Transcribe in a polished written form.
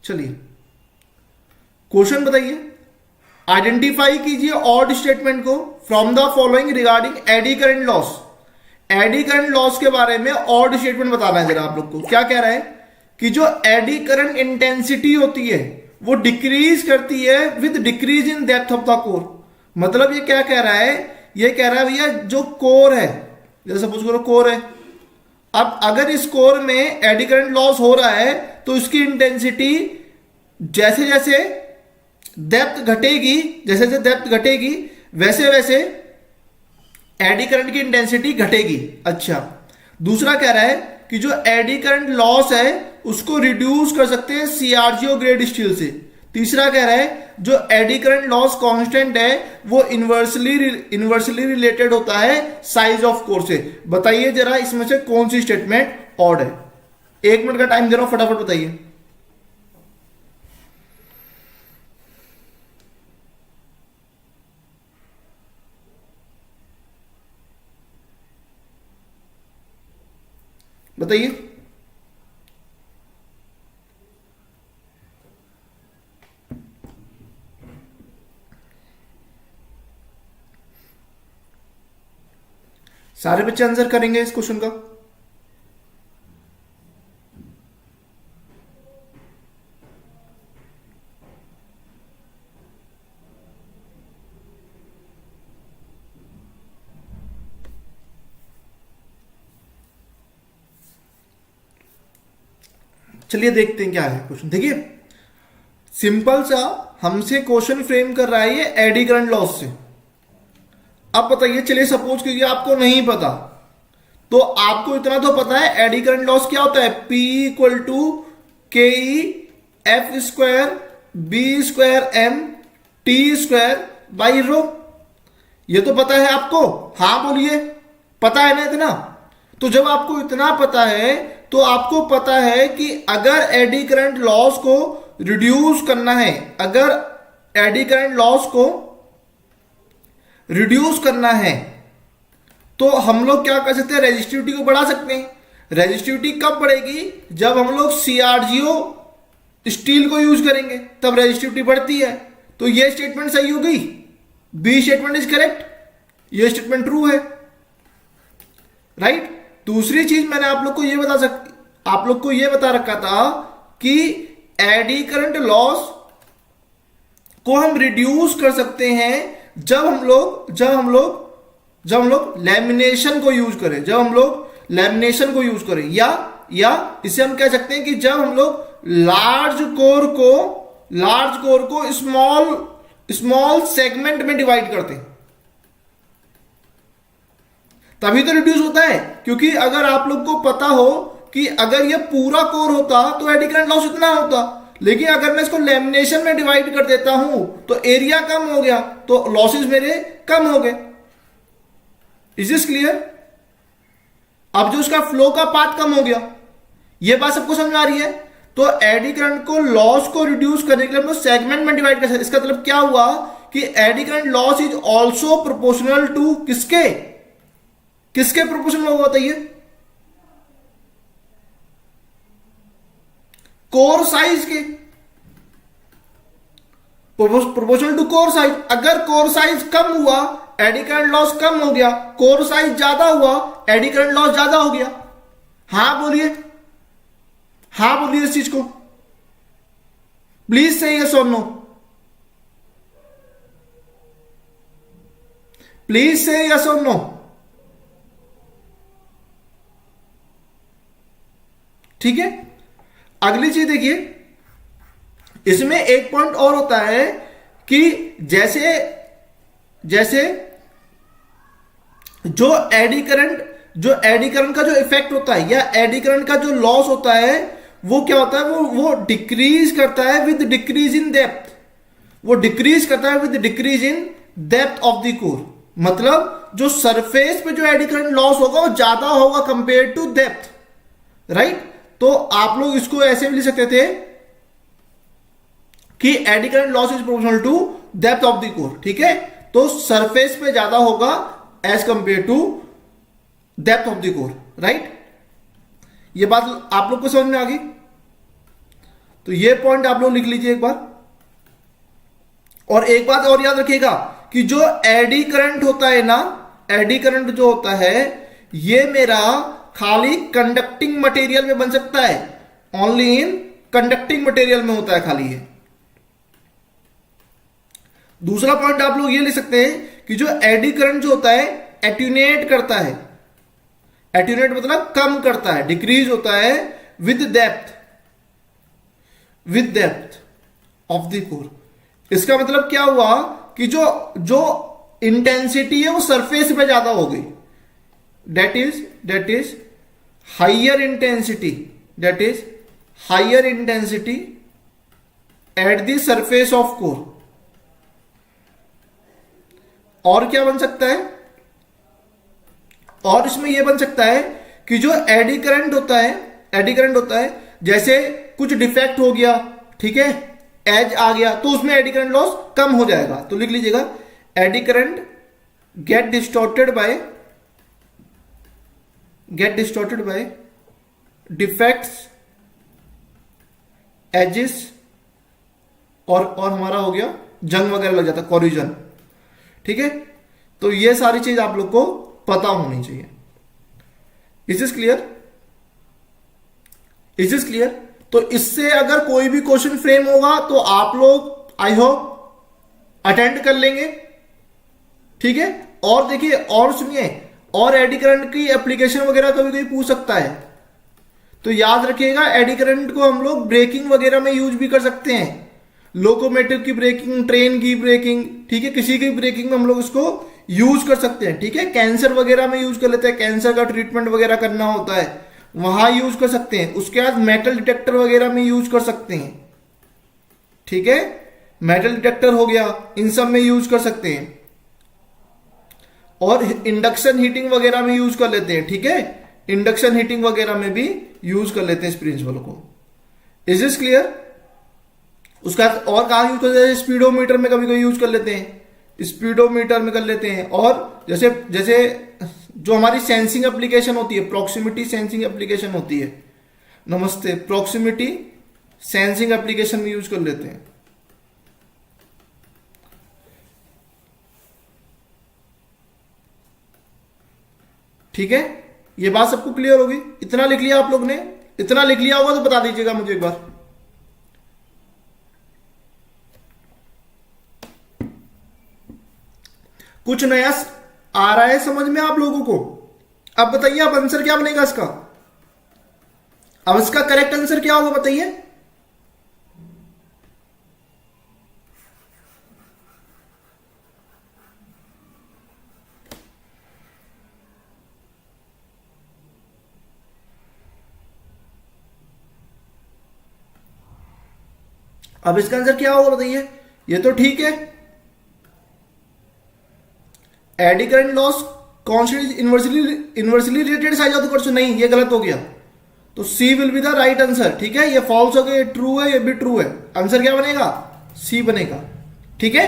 चलिए क्वेश्चन बताइए, आइडेंटिफाई कीजिए ऑड स्टेटमेंट को from the following regarding AD current loss. AD current loss के बारे में ऑड स्टेटमेंट बताना है जरा आप लोग को। क्या कह रहा है कि जो एडी करंट इंटेंसिटी होती है वो डिक्रीज करती है with decrease in depth of the core. मतलब ये क्या कह रहा है, ये कह रहा है भैया जो कोर है, जैसे सपोज करो कोर है, अब अगर इस कोर में एडी करंट लॉस हो रहा है तो इसकी इंटेंसिटी जैसे जैसे डेप्थ घटेगी, जैसे जैसे डेप्थ घटेगी वैसे वैसे एडी करंट की इंटेंसिटी घटेगी। अच्छा, दूसरा कह रहा है कि जो एडी करंट लॉस है उसको रिड्यूस कर सकते हैं सीआरजीओ ग्रेड स्टील से। तीसरा कह रहा है जो एडी करंट लॉस कांस्टेंट है वो इनवर्सली रिलेटेड होता है साइज ऑफ कोर से। बताइए जरा इसमें से कौन सी स्टेटमेंट ऑड है। 1 मिनट का टाइम दे रहा हूं, फटाफट बताइए। बताइए सारे बच्चे आंसर करेंगे इस क्वेश्चन का। चलिए देखते हैं क्या है क्वेश्चन। देखिए सिंपल सा हमसे क्वेश्चन फ्रेम कर रहा है ये एडी करंट लॉस से। अब बताइए, चलिए सपोज कीजिए आपको नहीं पता, तो आपको इतना तो पता है एडी करंट लॉस क्या होता है, P equal to K E F square B square M T square by rho. ये तो पता है आपको, हाँ बोलिए, पता है ना इतना। तो जब आपको इतना पता है तो आपको पता है कि अगर एडी करंट लॉस को रिड्यूस करना है, अगर एडी करंट लॉस को रिड्यूस करना है तो हम लोग क्या कर सकते हैं, रेजिस्टिविटी को बढ़ा सकते हैं। रेजिस्टिविटी कब बढ़ेगी, जब हम लोग सीआरजीओ स्टील को यूज करेंगे तब रेजिस्टिविटी बढ़ती है। तो ये स्टेटमेंट सही हो गई, बी स्टेटमेंट इज करेक्ट, ये स्टेटमेंट ट्रू है, राइट। दूसरी चीज मैंने आप लोग को ये बता रखा था कि एडी करंट लॉस को हम रिड्यूस कर सकते हैं जब हम लोग लैमिनेशन को यूज करें, जब हम लोग लैमिनेशन को यूज करें, या इसे हम कह सकते हैं कि जब हम लोग लार्ज कोर को स्मॉल सेगमेंट में डिवाइड करते हैं, तभी तो रिड्यूस होता है। क्योंकि अगर आप लोग को पता हो कि अगर ये पूरा कोर होता तो एडी करंट लॉस इतना होता, लेकिन अगर मैं इसको लैमिनेशन में डिवाइड कर देता हूं तो एरिया कम हो गया, तो लॉसेस मेरे कम हो गए। Is this clear? अब जो उसका फ्लो का पाथ कम हो गया, ये बात सबको समझ आ रही है। तो एडी करंट को लॉस को रिड्यूस करने के लिए हम लोग सेगमेंट में डिवाइड कर सकते। इसका मतलब क्या हुआ कि eddy current loss is also proportional to किसके प्रोपोर्शनल होगा बताइए, कोर साइज के, प्रोपोर्शनल टू कोर साइज। अगर कोर साइज कम हुआ एडी करंट लॉस कम हो गया, कोर साइज ज्यादा हुआ एडी करंट लॉस ज्यादा हो गया। हाँ बोलिए, हाँ बोलिए इस चीज को, प्लीज से यस और नो, प्लीज से यस और नो। ठीक है, अगली चीज देखिए, इसमें एक पॉइंट और होता है कि जैसे जो एडी करंट का जो इफेक्ट होता है या एडी करंट का जो लॉस होता है वो क्या होता है, वो डिक्रीज करता है विद डिक्रीज इन डेप्थ, वो डिक्रीज करता है with decrease in depth of the core. मतलब जो सरफेस पे जो एडी करंट लॉस होगा वो ज्यादा होगा कंपेयर टू डेप्थ, राइट। तो आप लोग इसको ऐसे भी लिख सकते थे कि eddy current loss is proportional to depth of the core. ठीक है, तो सरफेस पे ज्यादा होगा as compare to depth of the core, right. ये बात आप लोग को समझ में आ गई। तो ये पॉइंट आप लोग लिख लीजिए एक बार। और एक बात और याद रखिएगा कि जो एडी करंट होता है ना, एडी करंट जो होता है ये मेरा खाली कंडक्टिंग मटेरियल में बन सकता है, ओनली इन कंडक्टिंग मटेरियल में होता है खाली ये। दूसरा पॉइंट आप लोग ये लिख सकते हैं कि जो एडी करंट जो होता है एट्यूनेट करता है, एट्यूनेट मतलब कम करता है, डिक्रीज होता है with depth, with depth of the core. इसका मतलब क्या हुआ कि जो जो इंटेंसिटी है वो सरफेस पे ज्यादा हो गई, that is higher intensity, that is higher intensity at the surface of core. और क्या बन सकता है, और इसमें यह बन सकता है कि जो एडी करंट होता है, एडी करंट होता है जैसे कुछ डिफेक्ट हो गया, ठीक है, एज आ गया, तो उसमें एडी करंट लॉस कम हो जाएगा। तो लिख लीजिएगा eddy current get distorted by defects edges, और हमारा हो गया जंग वगैरह लग जाता, कोरिजन, ठीक है। तो ये सारी चीज आप लोग को पता होनी चाहिए। Is this clear? Is this clear? तो इससे अगर कोई भी क्वेश्चन फ्रेम होगा तो आप लोग आई होप अटेंड कर लेंगे, ठीक है। और देखिए और सुनिए, और एडी करंट की एप्लीकेशन वगैरह कभी कोई पूछ सकता है, तो याद रखिएगा एडी करंट को हम लोग ब्रेकिंग वगैरह में यूज भी कर सकते हैं, लोकोमोटिव की ब्रेकिंग, ट्रेन की ब्रेकिंग, ठीक है, किसी की ब्रेकिंग में हम लोग इसको यूज कर सकते हैं, ठीक है। कैंसर वगैरह में यूज कर लेते हैं, कैंसर का ट्रीटमेंट वगैरह करना होता है वहां यूज कर सकते हैं। उसके बाद मेटल डिटेक्टर वगैरह में यूज कर सकते हैं, ठीक है, मेटल डिटेक्टर हो गया, इन सब में यूज कर सकते हैं। और इंडक्शन हीटिंग वगैरह में यूज कर लेते हैं, ठीक है, इंडक्शन हीटिंग वगैरह में भी यूज कर लेते हैं इस प्रिंसिपल को। Is this clear? उसका और कहां यूज करते हैं? स्पीडोमीटर में कभी कभी यूज कर लेते हैं, स्पीडोमीटर में कर लेते हैं। और जैसे जैसे जो हमारी सेंसिंग एप्लीकेशन होती है, प्रॉक्सिमिटी सेंसिंग एप्लीकेशन होती है, नमस्ते, प्रॉक्सिमिटी सेंसिंग एप्लीकेशन में यूज कर लेते हैं। ठीक है, ये बात सबको क्लियर होगी? इतना लिख लिया आप लोग ने? इतना लिख लिया होगा तो बता दीजिएगा मुझे एक बार। कुछ नया आ रहा है समझ में आप लोगों को? अब बताइए, अब आंसर क्या बनेगा इसका? अब इसका करेक्ट आंसर क्या होगा बताइए? अब इसका आंसर क्या होगा बताइए? ये तो ठीक है, eddy current loss constant inversely related size of the question, नहीं ये गलत हो गया। तो C will be the right answer, ठीक है। ये फॉल्स हो गया, ये ट्रू है, ये भी ट्रू है। आंसर क्या बनेगा? सी बनेगा, ठीक है।